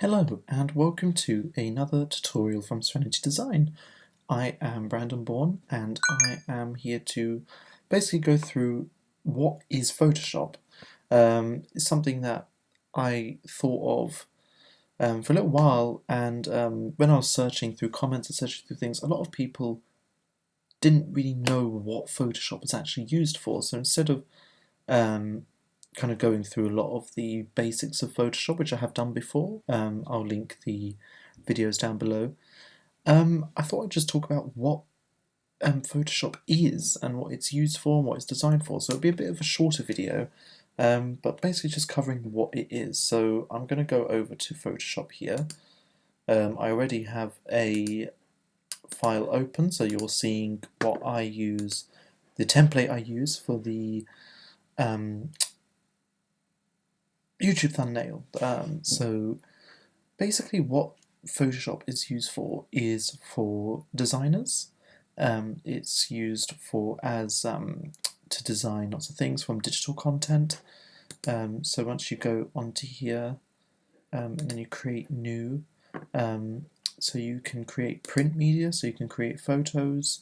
Hello and welcome to another tutorial from Serenity Design. I am Brandon Bourne and I am here to basically go through what is Photoshop. It's something that I thought of for a little while, and when I was searching through comments and searching through things, a lot of people didn't really know what Photoshop is actually used for. So instead of kind of going through a lot of the basics of Photoshop, which I have done before. I'll link the videos down below. I thought I'd just talk about what Photoshop is and what it's used for and what it's designed for. So it'll be a bit of a shorter video, but basically just covering what it is. So I'm going to go over to Photoshop here. I already have a file open, so you're seeing what I use, the template I use for the YouTube thumbnail. So basically what Photoshop is used for is for designers. It's used for as to design lots of things from digital content. So once you go onto here and then you create new, so you can create print media, so you can create photos,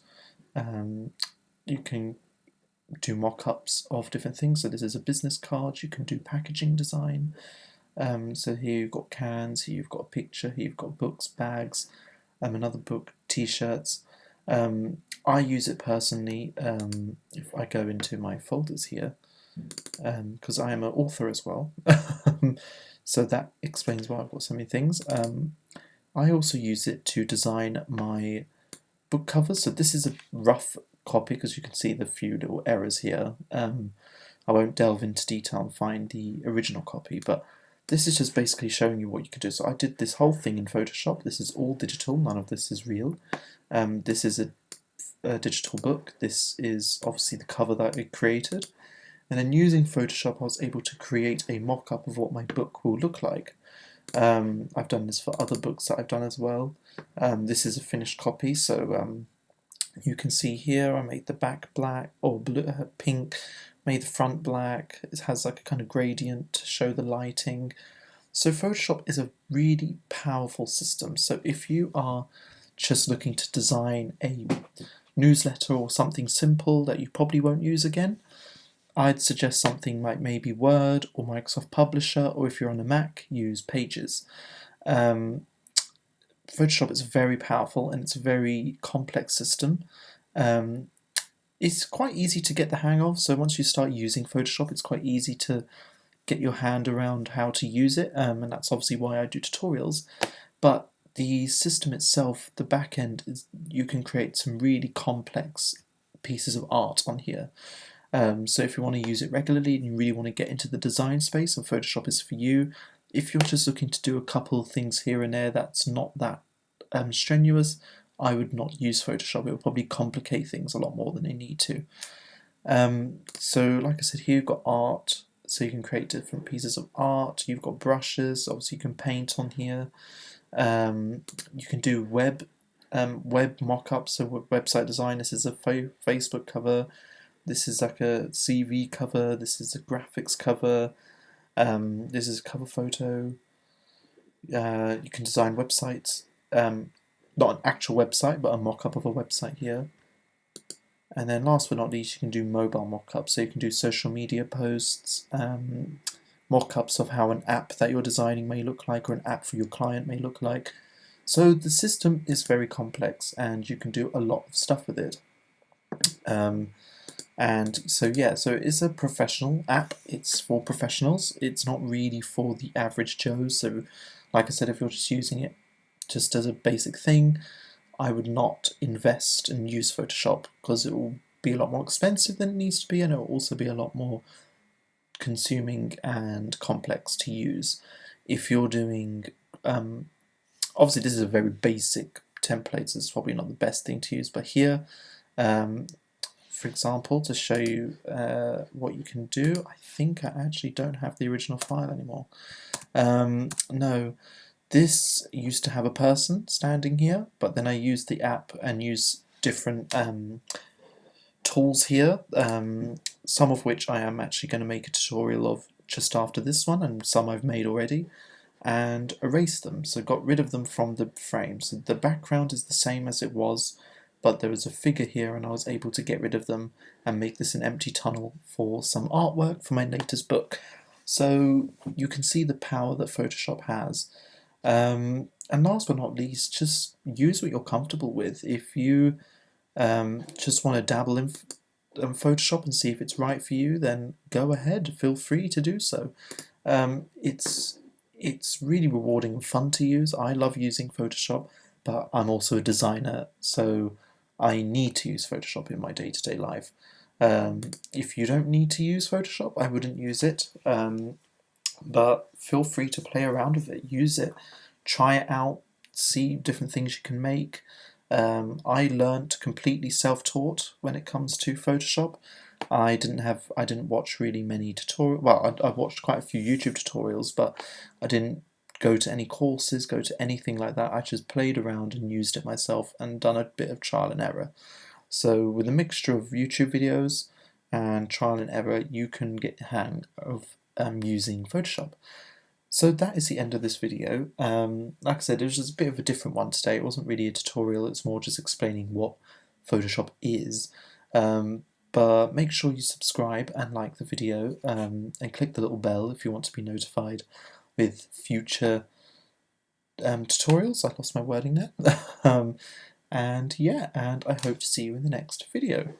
you can do mock-ups of different things. So this is a business card. You can do packaging design. So here you've got cans, here you've got a picture, here you've got books, bags, another book, t-shirts. I use it personally if I go into my folders here, because I am an author as well. So that explains why I've got so many things. I also use it to design my book covers. So this is a rough copy because you can see the few little errors here. I won't delve into detail and find the original copy, but this is just basically showing you what you can do. So I did this whole thing in Photoshop. This is all digital, none of this is real. This is a digital book. This is obviously the cover that I created. And then using Photoshop I was able to create a mock-up of what my book will look like. I've done this for other books that I've done as well. This is a finished copy, so you can see here I made the back black or blue, pink, made the front black. It has like a kind of gradient to show the lighting. So Photoshop is a really powerful system. So if you are just looking to design a newsletter or something simple that you probably won't use again, I'd suggest something like maybe Word or Microsoft Publisher, or if you're on a Mac, use Pages. Photoshop is very powerful and it's a very complex system. It's quite easy to get the hang of, so once you start using Photoshop it's quite easy to get your hand around how to use it, and that's obviously why I do tutorials. But the system itself, the back end, is you can create some really complex pieces of art on here. So if you want to use it regularly and you really want to get into the design space, and Photoshop is for you. If you're just looking to do a couple of things here and there that's not that strenuous, I would not use Photoshop. It will probably complicate things a lot more than they need to. So like I said, here you've got art, so you can create different pieces of art. You've got brushes, obviously you can paint on here. You can do web mock-ups, so website design. This is a Facebook cover. This is like a CV cover. This is a graphics cover. This is a cover photo. You can design websites. Not an actual website, but a mock-up of a website here. And then last but not least, you can do mobile mock-ups. So you can do social media posts, mock-ups of how an app that you're designing may look like, or an app for your client may look like. So the system is very complex and you can do a lot of stuff with it. And so yeah, so it's a professional app. It's for professionals. It's not really for the average Joe. So like I said, if you're just using it just as a basic thing, I would not invest and use Photoshop because it will be a lot more expensive than it needs to be, and it will also be a lot more consuming and complex to use. If you're doing, obviously this is a very basic template, so it's probably not the best thing to use, but here, for example, to show you what you can do, I think I actually don't have the original file anymore. No. This used to have a person standing here, but then I used the app and used different tools here, some of which I am actually going to make a tutorial of just after this one, and some I've made already. and erased them, so got rid of them from the frame. So the background is the same as it was, but there was a figure here and I was able to get rid of them and make this an empty tunnel for some artwork for my latest book. So you can see the power that Photoshop has. And last but not least, just use what you're comfortable with. If you just want to dabble in Photoshop and see if it's right for you, then go ahead. Feel free to do so. It's really rewarding and fun to use. I love using Photoshop, but I'm also a designer, so I need to use Photoshop in my day-to-day life. If you don't need to use Photoshop, I wouldn't use it. But feel free to play around with it, use it, try it out, see different things you can make. I learned completely self-taught when it comes to Photoshop. I didn't watch really many tutorials. Well, I watched quite a few YouTube tutorials, but I didn't go to any courses, go to anything like that. I just played around and used it myself and done a bit of trial and error. So with a mixture of YouTube videos and trial and error, you can get the hang of using Photoshop. So that is the end of this video. Like I said, it was just a bit of a different one today. It wasn't really a tutorial, it's more just explaining what Photoshop is. But make sure you subscribe and like the video, and click the little bell if you want to be notified with future tutorials. I lost my wording there. And yeah, and I hope to see you in the next video.